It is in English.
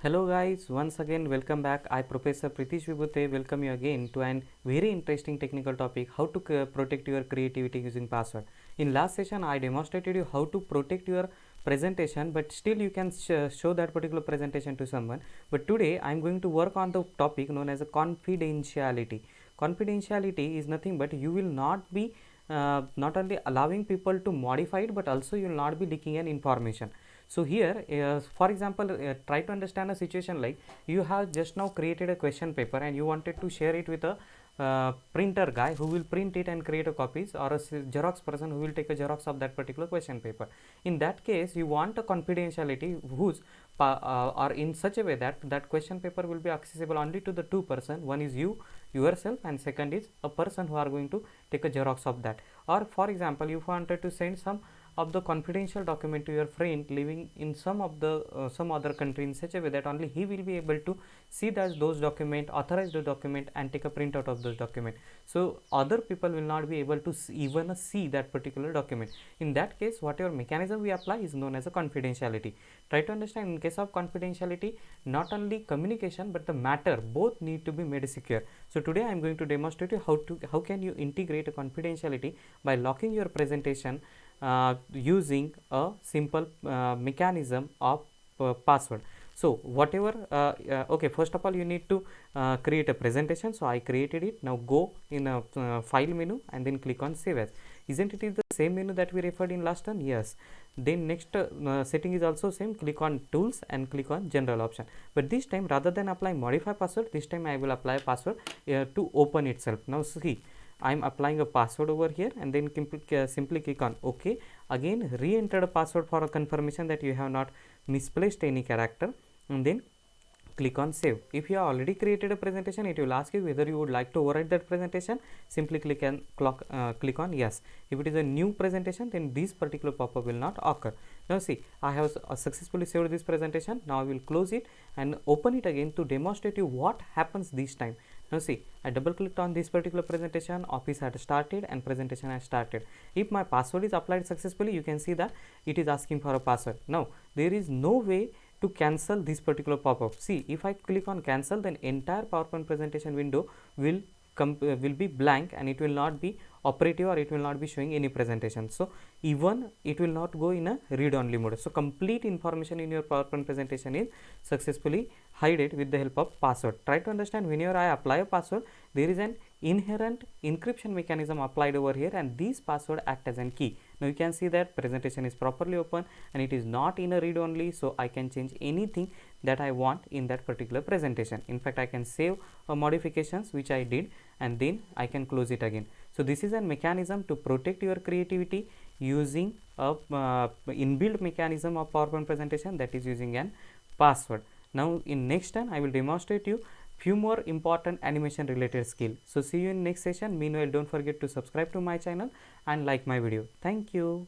Hello guys, once again welcome back. I Professor Pritish Vibhute welcome you again to an very interesting technical topic, how to protect your creativity using password. In last session I demonstrated you how to protect your presentation, but still you can show that particular presentation to someone. But today I am going to work on the topic known as a confidentiality. Confidentiality is nothing but you will not be not only allowing people to modify it, but also you will not be leaking an information. So here for example, try to understand a situation like you have just now created a question paper and you wanted to share it with a printer guy who will print it and create a copies, or a Xerox person who will take a Xerox of that particular question paper. In that case you want a confidentiality whose or in such a way that that question paper will be accessible only to the two person. One is you yourself and second is a person who are going to take a Xerox of that. Or for example, if you wanted to send some of the confidential document to your friend living in some other country in such a way that only he will be able to see that those document, authorize the document and take a printout of those document. So other people will not be able to even see that particular document. In that case, whatever mechanism we apply is known as a confidentiality. Try to understand, in case of confidentiality, not only communication but the matter both need to be made secure. So today I am going to demonstrate you how can you integrate a confidentiality by locking your presentation using a simple mechanism of password. So whatever okay, first of all you need to create a presentation. So I created it. Now go in a file menu and then click on save as. Isn't it is the same menu that we referred in last time? Yes. Then next setting is also same. Click on tools and click on general option. But this time rather than apply modify password, this time I will apply password to open itself. Now see, I am applying a password over here and then simply click on OK. Again re-enter a password for a confirmation that you have not misplaced any character, and then click on save. If you have already created a presentation, it will ask you whether you would like to overwrite that presentation. Simply click click on yes. If it is a new presentation, then this particular pop-up will not occur. Now see, I have successfully saved this presentation. Now I will close it and open it again to demonstrate you what happens this time. Now see, I double clicked on this particular presentation, office had started and presentation has started. If my password is applied successfully, you can see that it is asking for a password. Now there is no way to cancel this particular pop-up. See, if I click on cancel, then entire PowerPoint presentation window will be blank and it will not be operative, or it will not be showing any presentation. So even it will not go in a read only mode. So complete information in your PowerPoint presentation is successfully hidden with the help of password. Try to understand, whenever I apply a password, there is an inherent encryption mechanism applied over here, and these password act as a key. Now you can see that presentation is properly open and it is not in a read only, so I can change anything that I want in that particular presentation. In fact, I can save modifications which I did and then I can close it again. So this is a mechanism to protect your creativity using a inbuilt mechanism of PowerPoint presentation, that is using an password. Now in next time I will demonstrate you few more important animation related skill. So see you in next session. Meanwhile, don't forget to subscribe to my channel and like my video. Thank you.